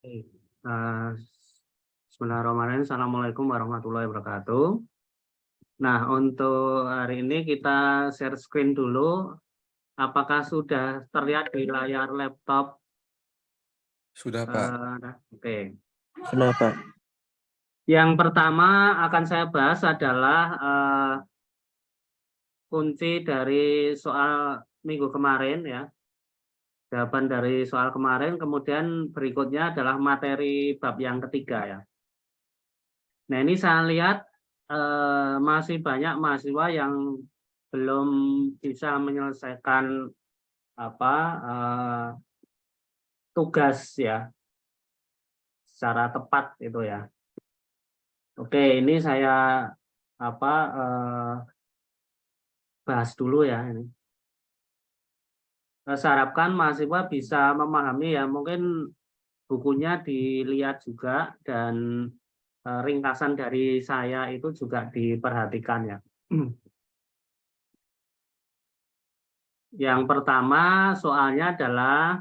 Oke. Eh, Bismillahirrahmanirrahim. Assalamualaikum warahmatullahi wabarakatuh. Nah, untuk hari ini kita share screen dulu. Apakah sudah terlihat di layar laptop? Sudah, Pak. Oke. Kenapa? Yang pertama akan saya bahas adalah kunci dari soal minggu kemarin ya. Jawaban dari soal kemarin, kemudian berikutnya adalah materi bab yang ketiga ya. Nah, ini saya lihat masih banyak mahasiswa yang belum bisa menyelesaikan tugas ya secara tepat itu ya. Oke, ini saya bahas dulu ya ini. Saya harapkan mahasiswa bisa memahami ya, mungkin bukunya dilihat juga dan ringkasan dari saya itu juga diperhatikan ya. Yang pertama soalnya adalah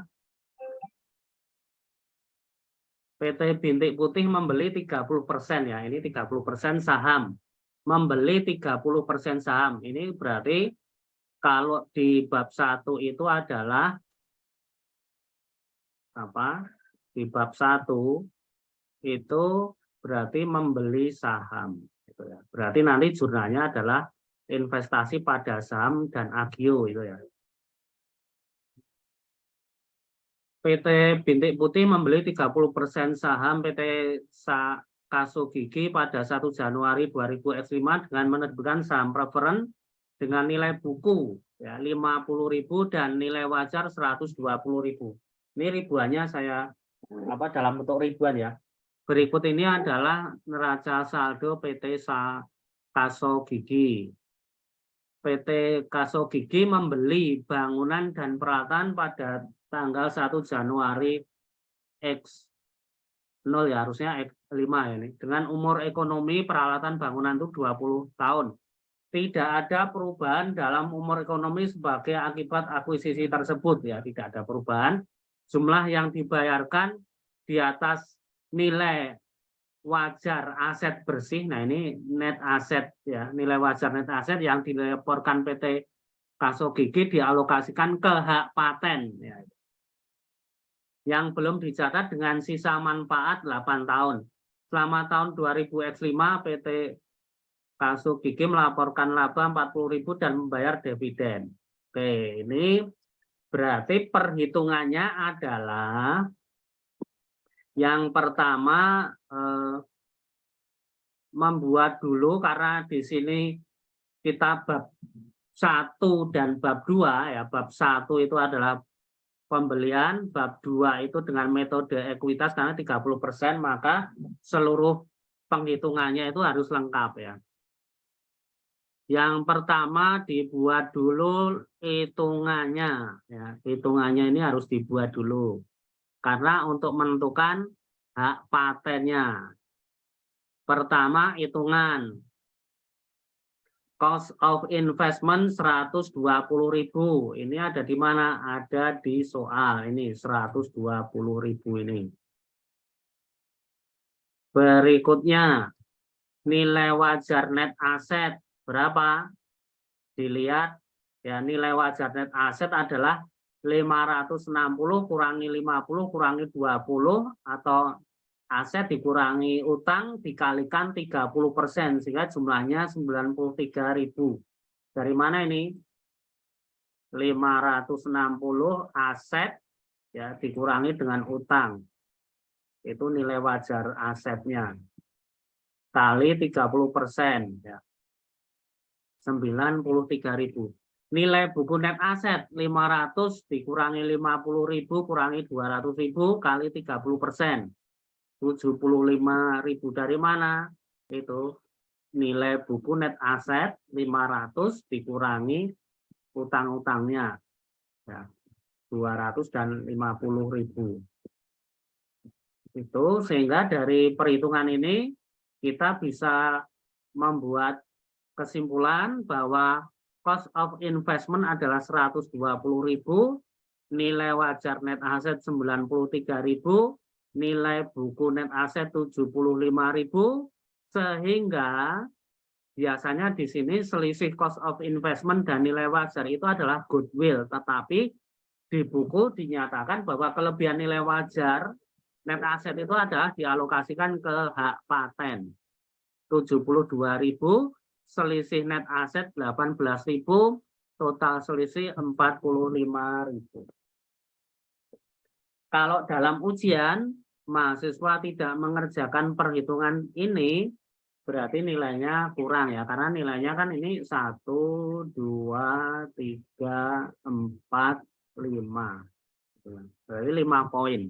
PT Bintik Putih membeli 30% ya. Ini 30% saham. Membeli 30% saham. Ini berarti kalau di bab 1 itu adalah Di bab 1 itu berarti membeli saham gitu ya. Berarti nanti jurnalnya adalah investasi pada saham dan agio itu ya. PT Bintik Putih membeli 30% saham PT Kaso Gigi pada 1 Januari 2005 dengan menerbitkan saham preferen dengan nilai buku ya 50.000 dan nilai wajar 120.000. Ini ribuannya saya dalam bentuk ribuan ya. Berikut ini adalah neraca saldo PT Kaso Gigi. PT Kaso Gigi membeli bangunan dan peralatan pada tanggal 1 Januari X0 ya, harusnya X5 ya ini. Dengan umur ekonomi peralatan bangunan itu 20 tahun. Tidak ada perubahan dalam umur ekonomi sebagai akibat akuisisi tersebut ya, tidak ada perubahan. Jumlah yang dibayarkan di atas nilai wajar aset bersih. Nah, ini net aset ya, nilai wajar net aset yang dilaporkan PT Kaso Gigi dialokasikan ke hak paten ya. Yang belum dicatat dengan sisa manfaat 8 tahun. Selama tahun 2000 X5 PT Kaso Gigi melaporkan laba 40.000 dan membayar dividen. Oke, ini berarti perhitungannya adalah yang pertama membuat dulu, karena di sini kita bab 1 dan bab 2 ya. Bab 1 itu adalah pembelian, bab 2 itu dengan metode ekuitas karena 30%, maka seluruh penghitungannya itu harus lengkap ya. Yang pertama dibuat dulu hitungannya ya. Hitungannya ini harus dibuat dulu karena untuk menentukan hak patennya. Pertama hitungan cost of investment 120.000. Ini ada di mana? Ada di soal ini 120.000 ini. Berikutnya nilai wajar net aset berapa? Dilihat ya, nilai wajar net aset adalah 560 kurangi 50 kurangi 20 atau aset dikurangi utang dikalikan 30% sehingga jumlahnya 93.000. Dari mana ini? 560 aset ya dikurangi dengan utang. Itu nilai wajar asetnya. Kali 30% ya. 93.000. Nilai buku net aset 500 dikurangi 50.000 kurangi 200.000 kali 30%. 75.000 dari mana? Itu nilai buku net aset 500 dikurangi utang-utangnya ya, 200 dan 50.000. Itu sehingga dari perhitungan ini kita bisa membuat kesimpulan bahwa cost of investment adalah 120.000, nilai wajar net aset 93.000, nilai buku net aset 75.000 sehingga biasanya di sini selisih cost of investment dan nilai wajar itu adalah goodwill, tetapi di buku dinyatakan bahwa kelebihan nilai wajar net aset itu adalah dialokasikan ke hak paten 72.000, selisih net aset 18.000, total selisih 45.000. Kalau dalam ujian mahasiswa tidak mengerjakan perhitungan ini, berarti nilainya kurang ya, karena nilainya kan ini 1, 2, 3, 4, 5. Berarti 5 poin.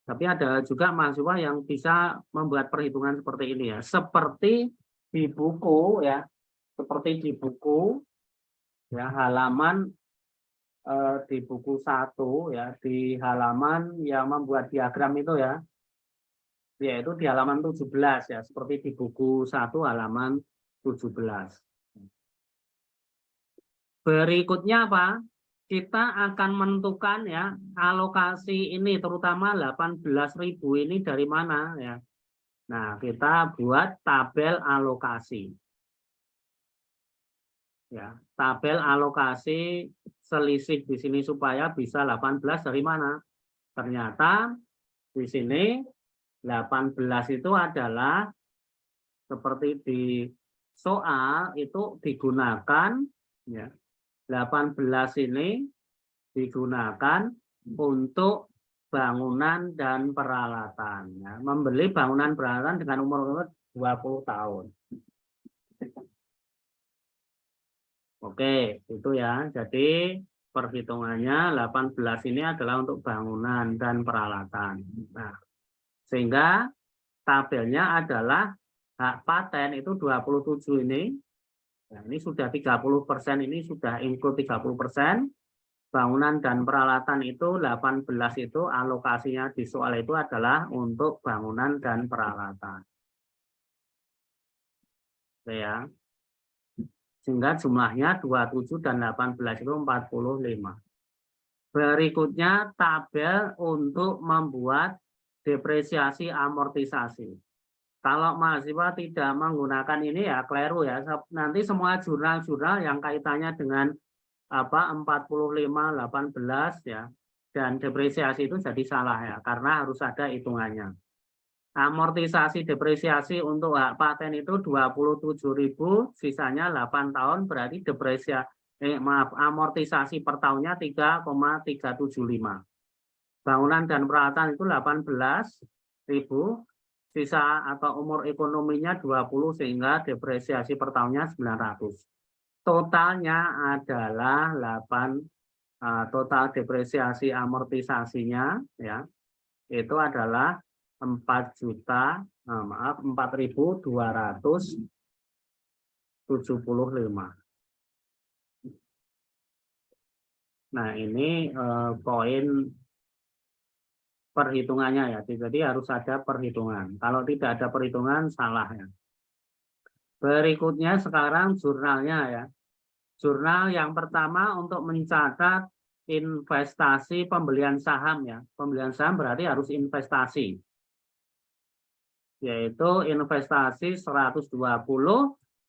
Tapi ada juga mahasiswa yang bisa membuat perhitungan seperti ini ya. Seperti di buku ya, seperti di buku ya, halaman di buku 1 ya, di halaman yang membuat diagram itu ya, yaitu di halaman 17 ya, seperti di buku 1 halaman 17. Berikutnya apa? Kita akan menentukan ya alokasi ini, terutama 18.000 ini dari mana ya. Nah, kita buat tabel alokasi. Ya, tabel alokasi selisih di sini supaya bisa 18 dari mana? Ternyata di sini 18 itu adalah seperti di soal itu digunakan ya. 18 ini digunakan untuk bangunan dan peralatan. Ya. Membeli bangunan peralatan dengan umur 20 tahun. Oke, itu ya. Jadi perhitungannya 18 ini adalah untuk bangunan dan peralatan. Nah, sehingga tabelnya adalah hak paten itu 27 ini. Nah, ini sudah 30%, ini sudah include 30%. Bangunan dan peralatan itu 18 itu alokasinya di soal itu adalah untuk bangunan dan peralatan. Oke ya. Sehingga jumlahnya 27 dan 18 itu 45. Berikutnya tabel untuk membuat depresiasi amortisasi. Kalau mahasiswa tidak menggunakan ini ya keliru ya. Nanti semua jurnal-jurnal yang kaitannya dengan 45, 18 ya dan depresiasi itu jadi salah ya karena harus ada hitungannya. Amortisasi depresiasi untuk hak paten itu 27.000, sisanya 8 tahun berarti amortisasi per tahunnya 3,375. Bangunan dan peralatan itu 18.000, sisa atau umur ekonominya 20 sehingga depresiasi per tahunnya 900. Totalnya adalah 8, total depresiasi amortisasinya ya itu adalah 4.275. Nah, ini poin perhitungannya ya. Jadi harus ada perhitungan. Kalau tidak ada perhitungan salah ya. Berikutnya sekarang jurnalnya ya. Jurnal yang pertama untuk mencatat investasi pembelian saham ya. Pembelian saham berarti harus investasi. Yaitu investasi 120,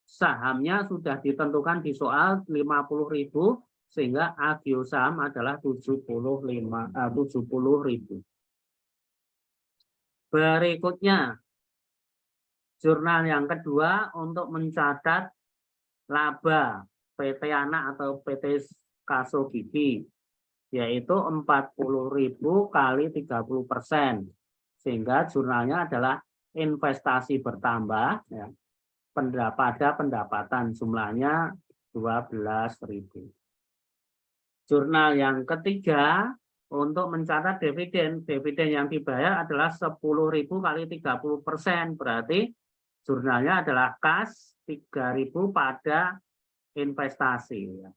sahamnya sudah ditentukan di soal 50.000 sehingga agio saham adalah 70.000. Berikutnya jurnal yang kedua untuk mencatat laba PT Anak atau PT Kaso Gigi yaitu 40.000 kali 30%, sehingga jurnalnya adalah investasi bertambah ya, pendapatan jumlahnya 12.000. Jurnal yang ketiga untuk mencatat dividen yang dibayar adalah 10.000 kali 30%, berarti jurnalnya adalah kas 3.000 pada investasi ya.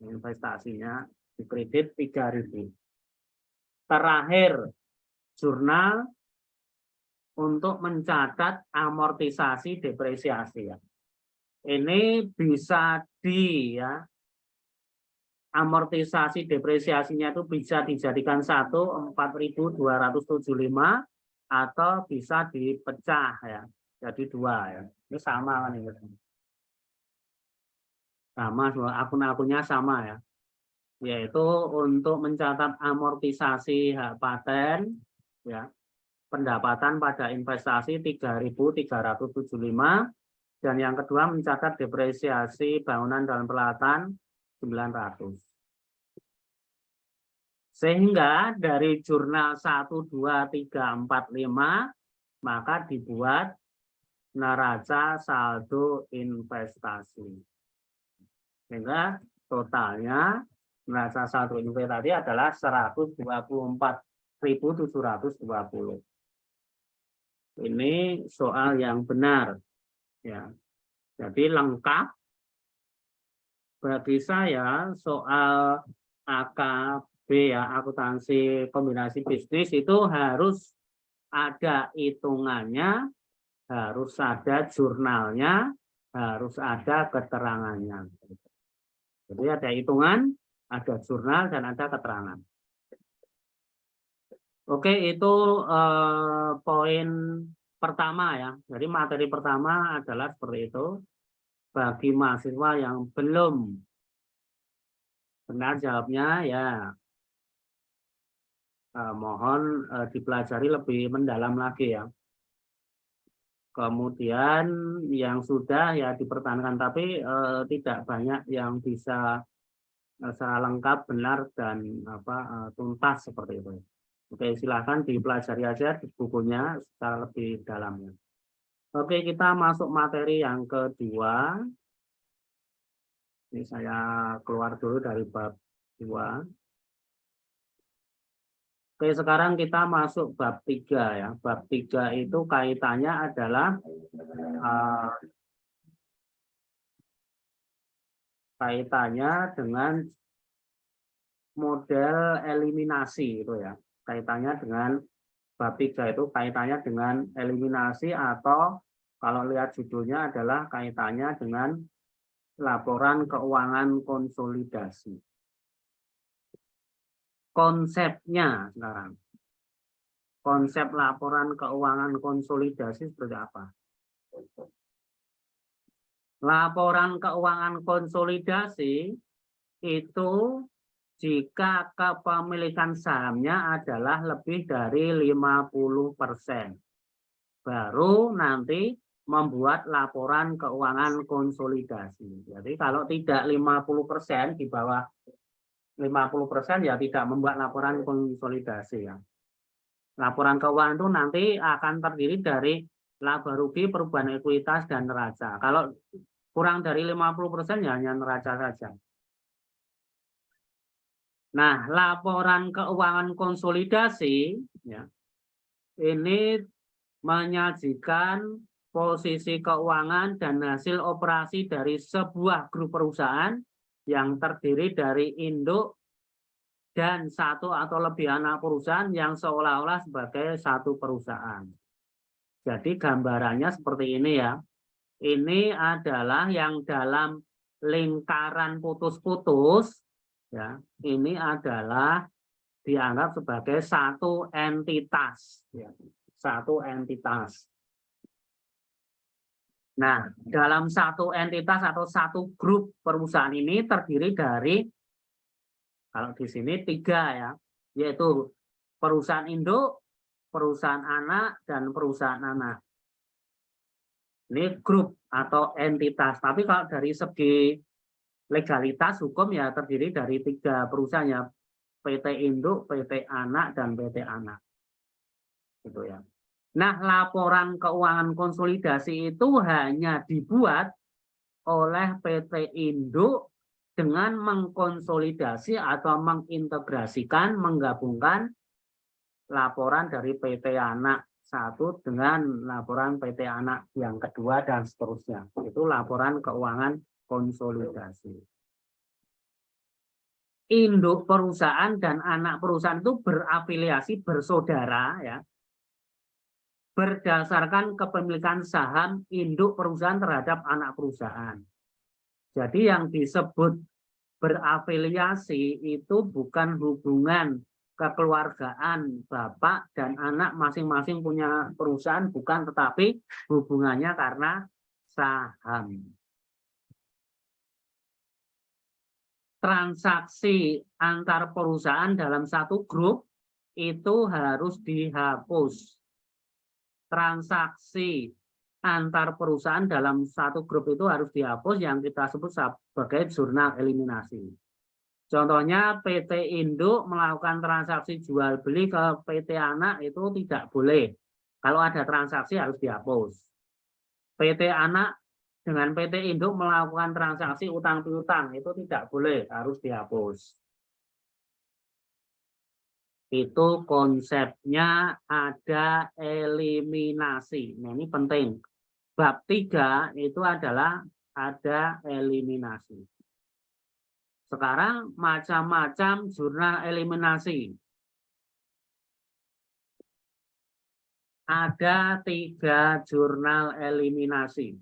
Investasinya di kredit 3.000. Terakhir jurnal untuk mencatat amortisasi depresiasi ya. Ini bisa amortisasi depresiasinya itu bisa dijadikan 1, 4.275 atau bisa dipecah ya. Jadi 2 ya. Ini sama kan ini. Sama akun-akunnya sama ya. Yaitu untuk mencatat amortisasi hak paten ya. Pendapatan pada investasi 3.375 dan yang kedua mencatat depresiasi bangunan dan peralatan 900. Sehingga dari jurnal 1, 2, 3, 4, 5 maka dibuat neraca saldo investasi. Sehingga totalnya neraca saldo investasi adalah 124.720. Ini soal yang benar ya. Jadi lengkap bagi saya soal AKB ya, akuntansi kombinasi bisnis itu harus ada hitungannya, harus ada jurnalnya, harus ada keterangannya. Jadi ada hitungan, ada jurnal, dan ada keterangan. Oke, itu poin pertama ya. Jadi materi pertama adalah seperti itu. Bagi mahasiswa yang belum benar jawabnya ya mohon dipelajari lebih mendalam lagi ya. Kemudian yang sudah ya dipertahankan, tapi tidak banyak yang bisa secara lengkap, benar, dan tuntas seperti itu. Oke, silahkan dipelajari aja di bukunya secara lebih dalamnya. Oke, kita masuk materi yang kedua. Ini saya keluar dulu dari bab 2. Oke, sekarang kita masuk bab 3 ya. Bab 3 itu kaitannya adalah kaitannya dengan model eliminasi itu ya. Kaitannya dengan bab 3 itu kaitannya dengan eliminasi, atau kalau lihat judulnya adalah kaitannya dengan laporan keuangan konsolidasi. Konsepnya sekarang. Konsep laporan keuangan konsolidasi seperti apa? Laporan keuangan konsolidasi itu jika kepemilikan sahamnya adalah lebih dari 50%. Baru nanti membuat laporan keuangan konsolidasi. Jadi kalau tidak 50%, di bawah 50% ya tidak membuat laporan konsolidasi ya. Laporan keuangan itu nanti akan terdiri dari laba rugi, perubahan ekuitas, dan neraca. Kalau kurang dari 50% ya hanya neraca saja. Nah, laporan keuangan konsolidasi ya, ini menyajikan posisi keuangan dan hasil operasi dari sebuah grup perusahaan yang terdiri dari induk dan satu atau lebih anak perusahaan yang seolah-olah sebagai satu perusahaan. Jadi gambarannya seperti ini ya. Ini adalah yang dalam lingkaran putus-putus ya. Ini adalah dianggap sebagai satu entitas ya. Satu entitas. Nah, dalam satu entitas atau satu grup perusahaan ini terdiri dari, kalau di sini 3 ya, yaitu perusahaan induk, perusahaan anak, dan perusahaan anak. Ini grup atau entitas. Tapi kalau dari segi legalitas hukum ya terdiri dari 3 perusahaan ya, PT induk, PT anak, dan PT anak. Gitu ya. Nah, laporan keuangan konsolidasi itu hanya dibuat oleh PT induk dengan mengkonsolidasi atau mengintegrasikan, menggabungkan laporan dari PT anak 1 dengan laporan PT anak yang kedua, dan seterusnya. Itu laporan keuangan konsolidasi. Induk perusahaan dan anak perusahaan itu berafiliasi, bersaudara ya, berdasarkan kepemilikan saham induk perusahaan terhadap anak perusahaan. Jadi yang disebut berafiliasi itu bukan hubungan kekeluargaan bapak dan anak masing-masing punya perusahaan, bukan, tetapi hubungannya karena saham. Transaksi antar perusahaan dalam satu grup itu harus dihapus. Transaksi antar perusahaan dalam satu grup itu harus dihapus, yang kita sebut sebagai jurnal eliminasi. Contohnya PT Induk melakukan transaksi jual beli ke PT Anak itu tidak boleh. Kalau ada transaksi harus dihapus. PT Anak dengan PT Induk melakukan transaksi utang piutang itu tidak boleh, harus dihapus. Itu konsepnya ada eliminasi. Nah, ini penting. Bab 3 itu adalah ada eliminasi. Sekarang macam-macam jurnal eliminasi. Ada 3 jurnal eliminasi.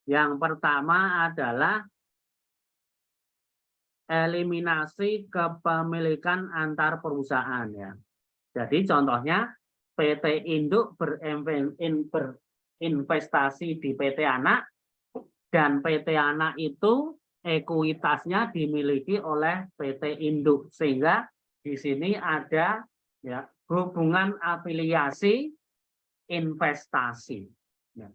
Yang pertama adalah eliminasi kepemilikan antar perusahaan, ya. Jadi contohnya PT Induk berinvestasi di PT Anak, dan PT Anak itu ekuitasnya dimiliki oleh PT Induk, sehingga di sini ada, ya, hubungan afiliasi investasi. Ya.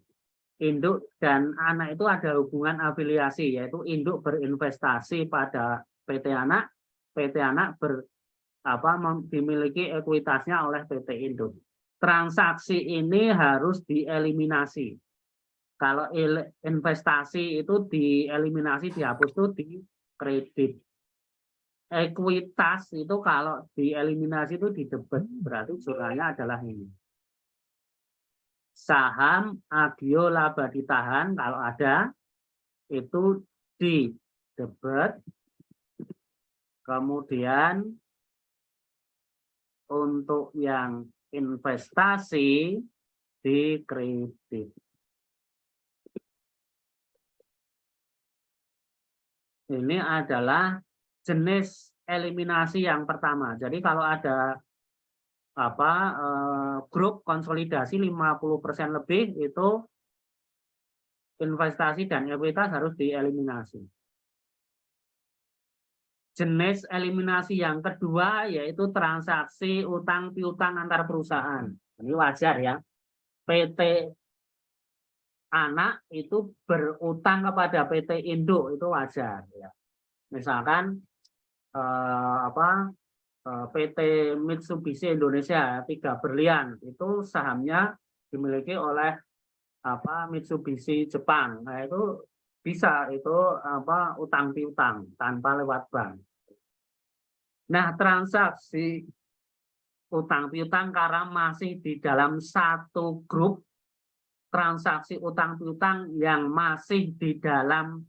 Induk dan Anak itu ada hubungan afiliasi, yaitu Induk berinvestasi pada PT Anak dimiliki ekuitasnya oleh PT Induk. Transaksi ini harus dieliminasi. Kalau investasi itu dieliminasi, dihapus, itu di kredit. Ekuitas itu kalau dieliminasi itu di debit, berarti jurnalnya adalah ini. Saham, agio, laba ditahan kalau ada itu di debit. Kemudian untuk yang investasi di kredit. Ini adalah jenis eliminasi yang pertama. Jadi kalau ada grup konsolidasi 50% lebih, itu investasi dan ekuitas harus dieliminasi. Jenis eliminasi yang kedua yaitu transaksi utang piutang antar perusahaan. Ini wajar, ya. PT Anak itu berutang kepada PT Induk, itu wajar, ya. Misalkan PT Mitsubishi Indonesia 3 berlian itu sahamnya dimiliki oleh Mitsubishi Jepang. Nah, itu bisa itu utang piutang tanpa lewat bank. Nah, transaksi utang piutang karena masih di dalam satu grup, transaksi utang piutang yang masih di dalam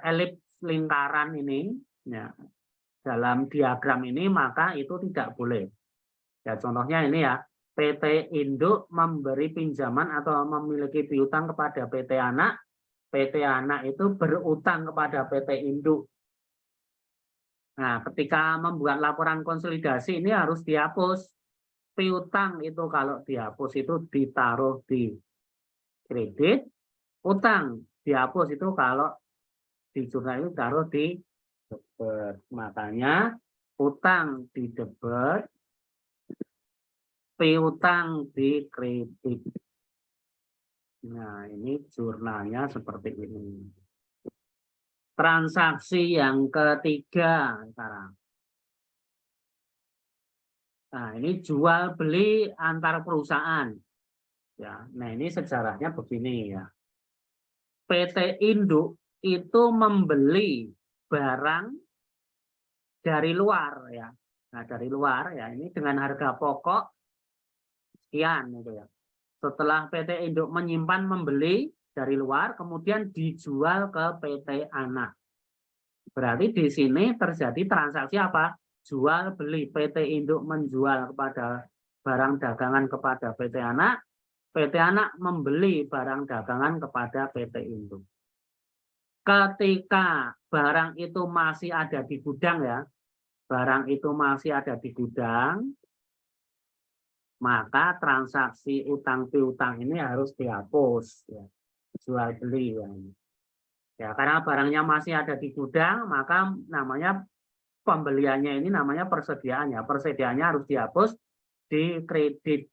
elips lingkaran ini, ya, dalam diagram ini, maka itu tidak boleh. Ya, contohnya ini, ya, PT Induk memberi pinjaman atau memiliki piutang kepada PT Anak. PT Anak itu berutang kepada PT Induk. Nah, ketika membuat laporan konsolidasi ini harus dihapus. Piutang itu kalau dihapus itu ditaruh di kredit, utang dihapus itu kalau di jurnal itu taruh di debit. Makanya utang di debit, piutang di kredit. Nah, ini jurnalnya seperti ini. Transaksi yang ketiga sekarang. Nah, ini jual beli antar perusahaan. Ya, nah ini sejarahnya begini, ya. PT Induk itu membeli barang dari luar, ya. Nah, dari luar, ya, ini dengan harga pokok sekian, gitu, ya. Setelah PT Induk menyimpan membeli dari luar, kemudian dijual ke PT Anak. Berarti di sini terjadi transaksi apa? Jual beli. PT Induk menjual kepada barang dagangan kepada PT Anak. PT Anak membeli barang dagangan kepada PT Induk. Ketika barang itu masih ada di gudang ya, barang itu masih ada di gudang, maka transaksi utang piutang ini harus dihapus ya. Jual beli ya. Ya, karena barangnya masih ada di gudang, maka namanya pembeliannya ini namanya persediaan ya. Persediaannya harus dihapus di kredit.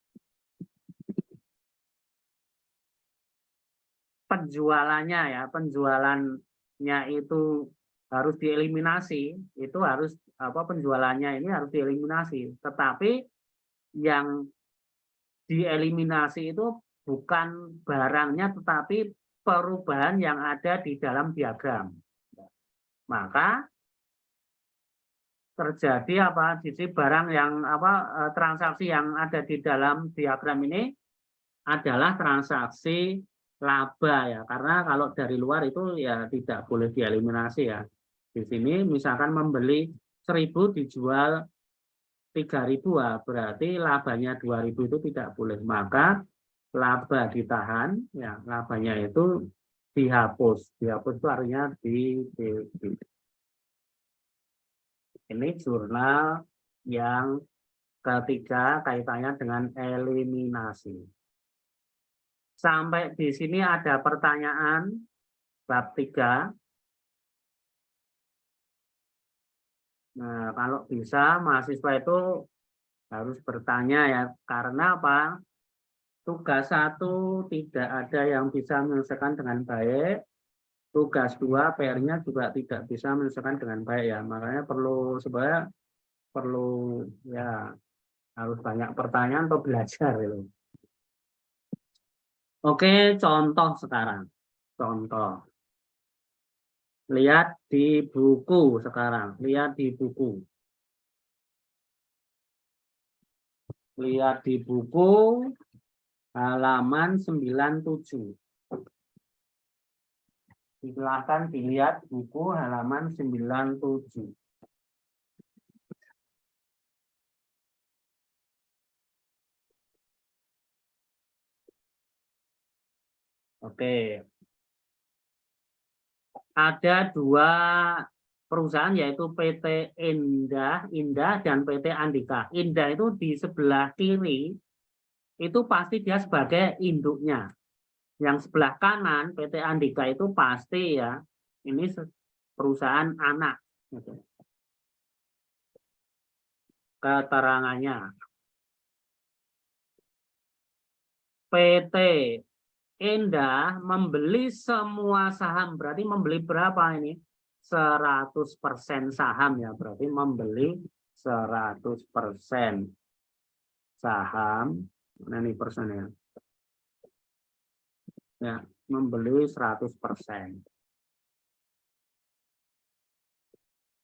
Penjualannya ya, penjualannya itu harus dieliminasi, itu harus penjualannya ini harus dieliminasi. Tetapi yang dieliminasi itu bukan barangnya, tetapi perubahan yang ada di dalam diagram. Maka terjadi di barang yang transaksi yang ada di dalam diagram ini adalah transaksi laba ya, karena kalau dari luar itu ya tidak boleh dieliminasi ya. Di sini misalkan membeli 1.000 dijual 3.000 ya, berarti labanya 2.000 itu tidak boleh, maka laba ditahan ya, labanya itu dihapus. Dihapus itu artinya di ini jurnal yang ketiga kaitannya dengan eliminasi. Sampai di sini ada pertanyaan bab 3. Nah, kalau bisa mahasiswa itu harus bertanya ya, karena apa? Tugas 1 tidak ada yang bisa menyelesaikan dengan baik. Tugas 2 PR-nya juga tidak bisa menyelesaikan dengan baik ya. Makanya sebenarnya perlu ya harus banyak pertanyaan atau belajar itu. Oke, contoh sekarang. Contoh. Lihat di buku sekarang. Lihat di buku. Lihat di buku halaman 97. Silakan dilihat buku halaman 97. Oke. Ada 2 perusahaan yaitu PT Indah dan PT Andika. Indah itu di sebelah kiri itu pasti dia sebagai induknya. Yang sebelah kanan PT Andika itu pasti ya ini perusahaan anak. Keterangannya PT Indah membeli semua saham, berarti membeli berapa ini? 100% saham ya, berarti membeli 100% saham. Mana nih persennya? Ya, membeli 100%.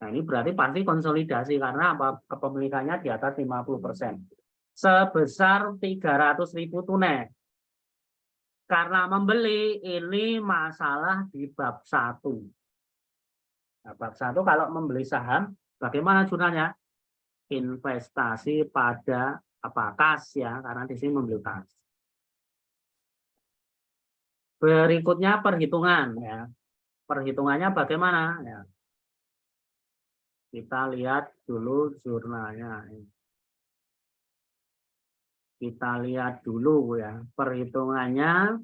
Nah, ini berarti pasti konsolidasi karena apa? Kepemilikannya di atas 50%. Sebesar 300.000 tunai. Karena membeli ini masalah di bab 1. Nah, bab 1 kalau membeli saham, bagaimana jurnalnya? Investasi pada kas ya, karena di sini membeli kas. Berikutnya perhitungan ya. Perhitungannya bagaimana ya? Kita lihat dulu jurnalnya. Kita lihat dulu ya, perhitungannya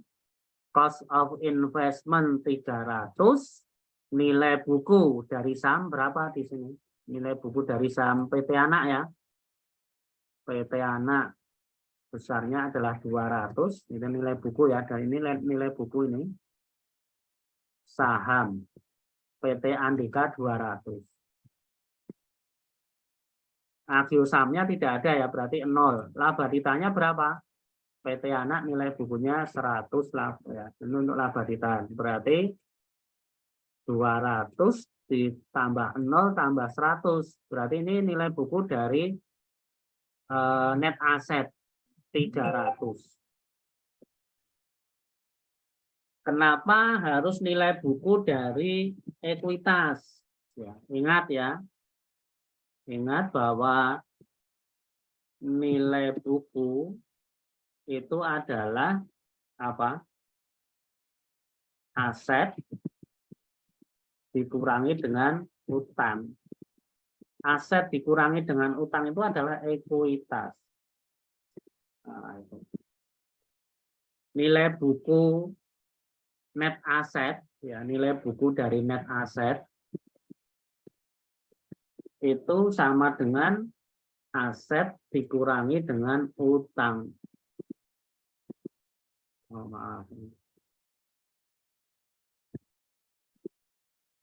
cost of investment 300, nilai buku dari saham berapa di sini? Nilai buku dari saham PT Anak ya. PT Anak besarnya adalah 200, itu nilai buku ya, dan ini nilai buku ini. Saham PT Andika 200. Agiosamnya tidak ada ya, berarti 0. Laba ditahannya berapa? PT Anak nilai bukunya 100 laba ya. Ini untuk laba ditahan. Berarti 200 ditambah 0 tambah 100. Berarti ini nilai buku dari net asset 300. Kenapa harus nilai buku dari ekuitas? Ya, ingat ya. Ingat bahwa nilai buku itu adalah apa? Aset dikurangi dengan utang. Aset dikurangi dengan utang itu adalah ekuitas. Nah, itu. Nilai buku net aset, ya nilai buku dari net aset itu sama dengan aset dikurangi dengan utang. Oh, maaf.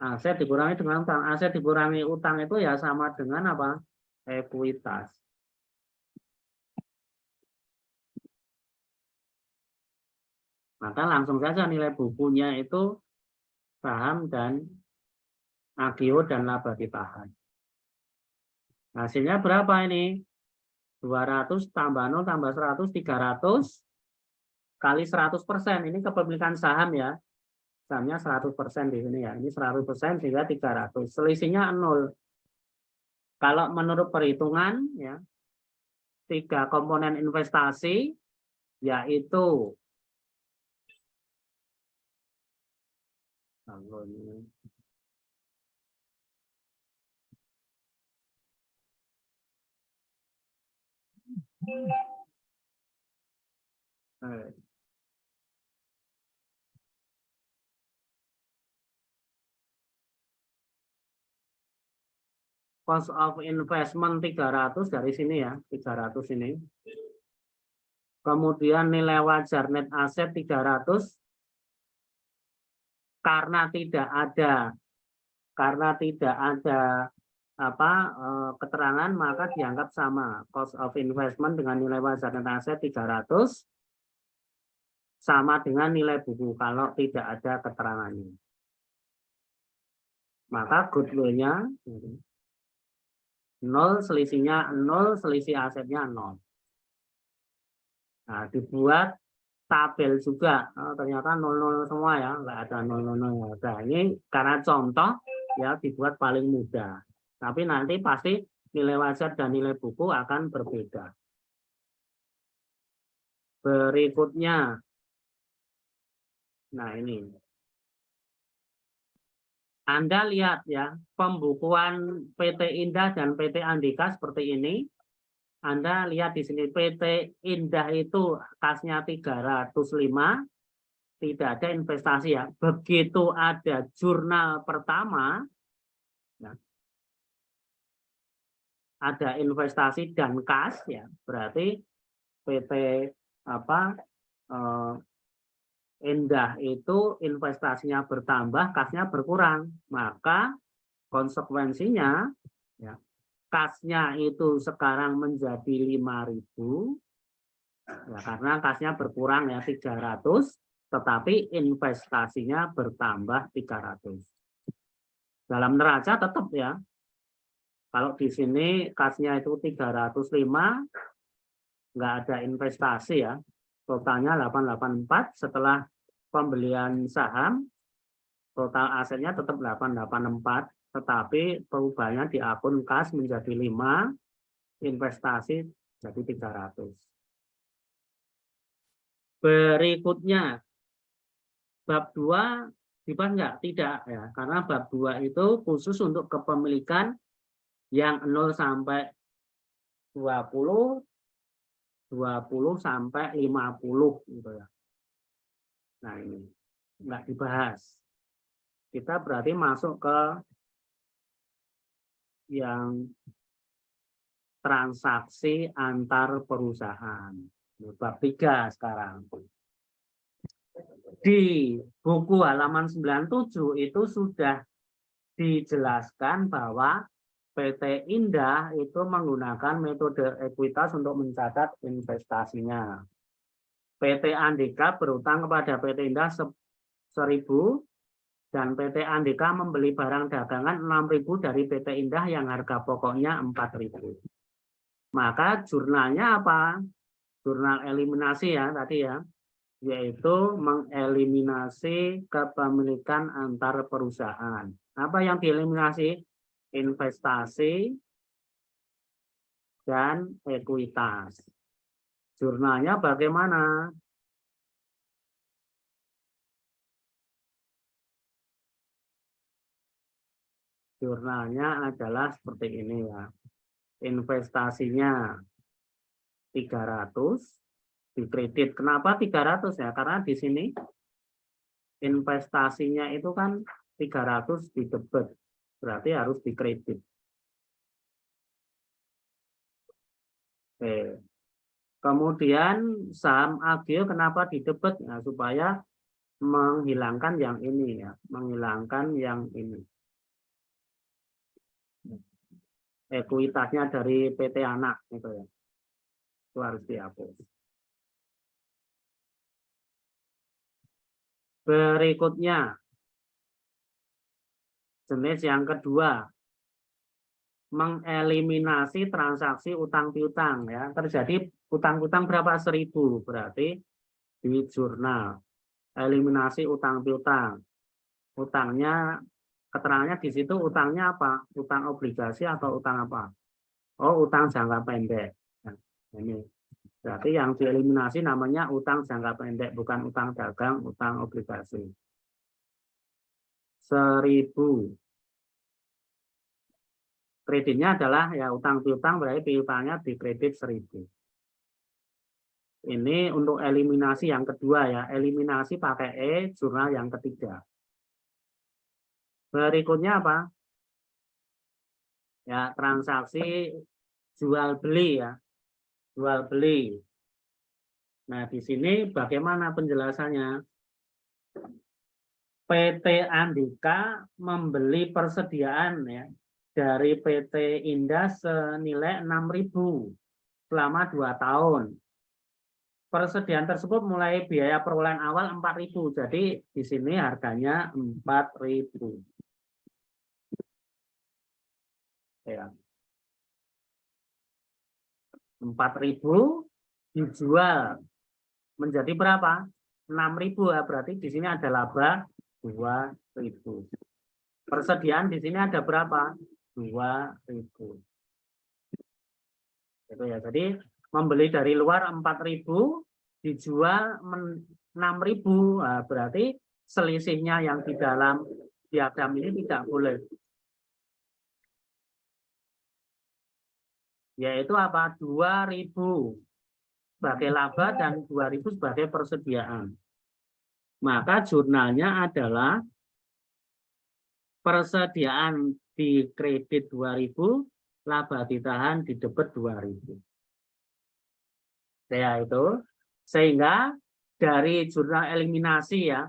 Aset dikurangi dengan utang. Aset dikurangi utang itu ya sama dengan apa? Ekuitas. Maka langsung saja nilai bukunya itu saham dan agio dan laba ditahan. Hasilnya berapa ini? 200 tambah 0 tambah 100, 300 kali 100%. Ini kepemilikan saham ya. Sahamnya 100% di sini ya. Ini 100% sehingga 300. Selisihnya 0. Kalau menurut perhitungan ya, 3 komponen investasi yaitu cost of investment 300 dari sini ya, 300 ini. Kemudian nilai wajar net aset 300 karena tidak ada keterangan maka dianggap sama. Cost of investment dengan nilai wajar net aset 300 sama dengan nilai buku kalau tidak ada keterangannya. Maka goodwill-nya 0, selisihnya 0, selisih asetnya 0. Nah, dibuat tabel juga. Oh, ternyata 00 semua ya, nggak ada 00. Nah, ini karena contoh ya dibuat paling mudah. Tapi nanti pasti nilai wajar dan nilai buku akan berbeda. Berikutnya. Nah, ini. Anda lihat ya, pembukuan PT Indah dan PT Andika seperti ini. Anda lihat di sini PT Indah itu kasnya 305, tidak ada investasi ya. Begitu ada jurnal pertama, ya, ada investasi dan kas ya, berarti PT Indah itu investasinya bertambah, kasnya berkurang. Maka konsekuensinya ya, kasnya itu sekarang menjadi 5.000 ya, karena kasnya berkurang ya 300, tetapi investasinya bertambah 300. Dalam neraca tetap ya. Kalau di sini kasnya itu 305, nggak ada investasi ya. Totalnya 884, setelah pembelian saham, total asetnya tetap 884, tetapi perubahannya di akun kas menjadi 5, investasi jadi 300. Berikutnya, bab 2 dibahas nggak? Tidak ya, karena bab 2 itu khusus untuk kepemilikan yang 0 sampai 20, 20 sampai 50 gitu ya. Nah, ini nggak dibahas. Kita berarti masuk ke yang transaksi antar perusahaan. Bab 3 sekarang. Di buku halaman 97 itu sudah dijelaskan bahwa PT Indah itu menggunakan metode ekuitas untuk mencatat investasinya. PT Andika berutang kepada PT Indah 1.000 dan PT Andika membeli barang dagangan 6.000 dari PT Indah yang harga pokoknya 4.000. Maka jurnalnya apa? Jurnal eliminasi ya tadi ya, yaitu mengeliminasi kepemilikan antar perusahaan. Apa yang dieliminasi? Investasi dan ekuitas. Jurnalnya bagaimana? Jurnalnya adalah seperti ini ya. Investasinya 300 dikredit. Kenapa 300 ya? Karena di sini investasinya itu kan 300 di debit. Berarti harus dikredit. Oke. Kemudian saham Agio kenapa di debit? Nah, supaya menghilangkan yang ini ya, menghilangkan yang ini. Ekuitasnya dari PT anak gitu ya. Itu harus dihapus. Berikutnya jenis yang kedua, mengeliminasi transaksi utang piutang ya. Terjadi utang-utang berapa? 1000, berarti di jurnal. Eliminasi utang piutang. Utangnya, keterangannya di situ utangnya apa? Utang obligasi atau utang apa? Oh, utang jangka pendek. Nah, ini berarti yang dieliminasi namanya utang jangka pendek, bukan utang dagang, utang obligasi. 1000. Kreditnya adalah ya utang piutang, berarti piutangnya dikredit 1000. Ini untuk eliminasi yang kedua ya, eliminasi pakai E, jurnal yang ketiga. Berikutnya apa? Ya, transaksi jual beli ya. Jual beli. Nah, di sini bagaimana penjelasannya? PT Andika membeli persediaan ya dari PT Indah senilai 6.000 selama 2 tahun. Persediaan tersebut mulai biaya perolehan awal 4.000. Jadi di sini harganya 4.000. Ya. 4.000 dijual menjadi berapa? 6.000 ya, berarti di sini ada laba 2.000. Persediaan di sini ada berapa? 2.000. Itu ya. Jadi membeli dari luar 4.000 dijual 6.000. Nah, berarti selisihnya yang di dalam diagram ini tidak boleh. Yaitu apa? 2.000 sebagai laba dan 2.000 sebagai persediaan. Maka jurnalnya adalah persediaan di kredit 2.000, laba ditahan di debit 2.000. Ya itu. Sehingga dari jurnal eliminasi ya,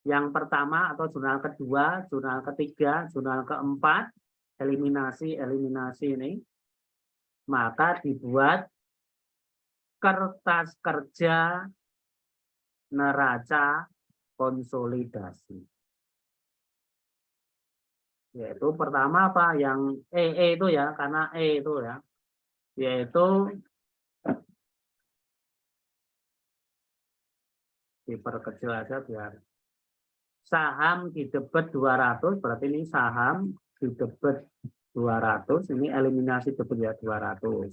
yang pertama atau jurnal kedua, jurnal ketiga, jurnal keempat, eliminasi ini, maka dibuat kertas kerja neraca konsolidasi. Yaitu pertama apa? Yang E itu ya, karena E itu ya, yaitu diperkecil aja biar saham di debit 200, berarti ini saham di debit 200, ini eliminasi debit ya 200.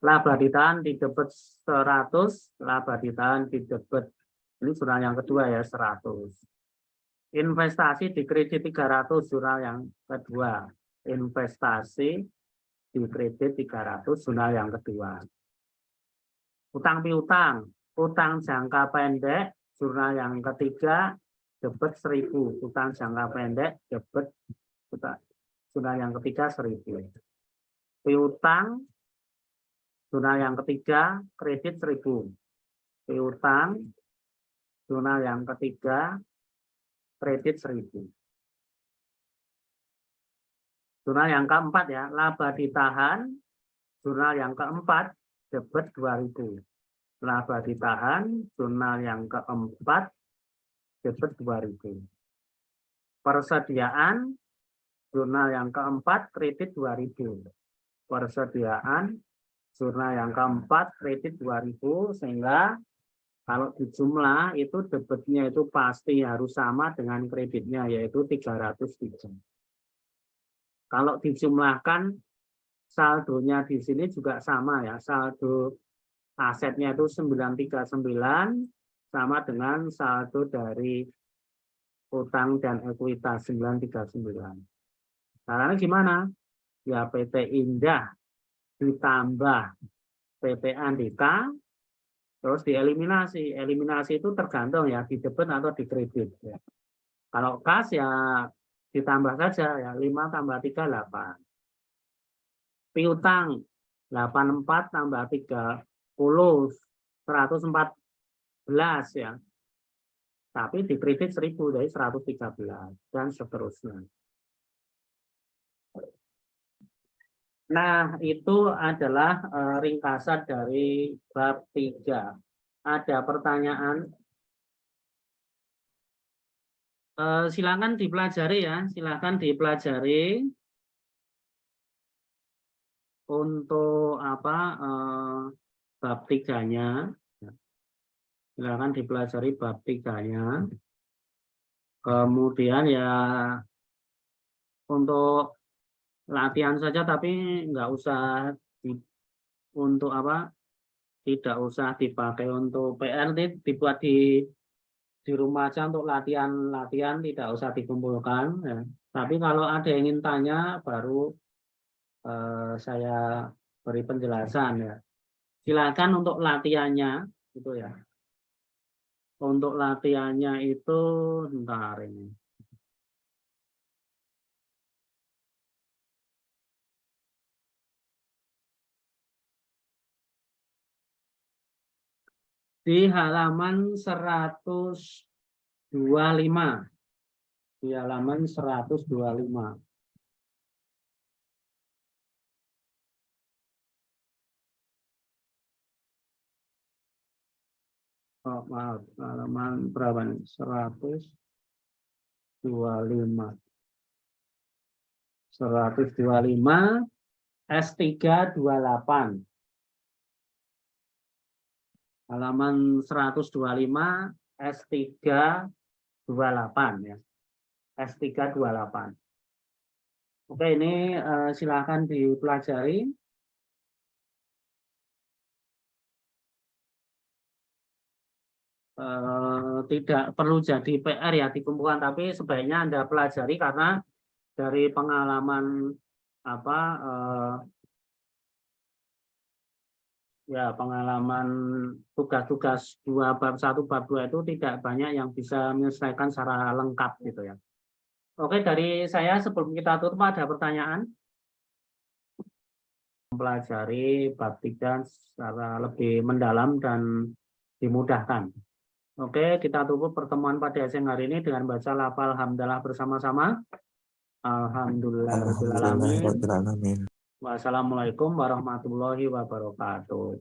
Laba ditahan di debit 100, laba ditahan di debit, ini jurnal yang kedua ya 100. Investasi di kredit 300, jurnal yang kedua. Investasi di kredit 300, jurnal yang kedua. Utang piutang, utang jangka pendek, jurnal yang ketiga, debit 1000. Utang jangka pendek, debit jurnal yang ketiga 1000. Piutang, jurnal yang ketiga, kredit 1000. Piutang, jurnal yang ketiga, kredit 1000. Jurnal yang keempat ya, laba ditahan, jurnal yang keempat, debit 2.000. Laba ditahan, jurnal yang keempat, debit 2.000. Persediaan, jurnal yang keempat, kredit 2.000. Persediaan, jurnal yang keempat, kredit 2.000, sehingga kalau dijumlah itu debitnya itu pasti harus sama dengan kreditnya, yaitu 303. Kalau dijumlahkan saldonya di sini juga sama ya, saldo asetnya itu 939 sama dengan saldo dari utang dan ekuitas 939. Caranya gimana? Ya PT Indah ditambah PT Andika, terus dieliminasi. Eliminasi itu tergantung ya, di debit atau di kredit. Ya. Kalau kas ya ditambah saja, ya 5 tambah 3, 8. Piutang 84 tambah 30, 114 ya. Tapi di kredit 1000, jadi 113 dan seterusnya. Nah, itu adalah ringkasan dari bab 3. Ada pertanyaan? Silakan dipelajari ya, silakan dipelajari untuk apa bab 3-nya. Silakan dipelajari bab 3-nya. Kemudian ya untuk latihan saja, tapi nggak usah untuk apa? Tidak usah dipakai untuk PR, dibuat di rumah aja untuk latihan, tidak usah dikumpulkan. Ya. Tapi kalau ada yang ingin tanya, baru saya beri penjelasan ya. Silakan untuk latihannya, gitu ya. Untuk latihannya itu, bentar ini. Di halaman 125. Di halaman 125. Oh, maaf, halaman berapa nih? 125. 125 S328. Halaman 125 S328 ya. S328. Oke, ini silakan dipelajari. Tidak perlu jadi PR ya dikumpulkan, tapi sebaiknya Anda pelajari karena dari pengalaman apa ya pengalaman tugas-tugas 2 bab 1 bab 2 itu tidak banyak yang bisa menyelesaikan secara lengkap gitu ya. Oke, dari saya sebelum kita tutup ada pertanyaan? Mempelajari bab 3 secara lebih mendalam dan dimudahkan. Oke, kita tutup pertemuan pada siang hari ini dengan baca lafal hamdalah bersama-sama. Alhamdulillahirobbilalamin. Wassalamualaikum warahmatullahi wabarakatuh.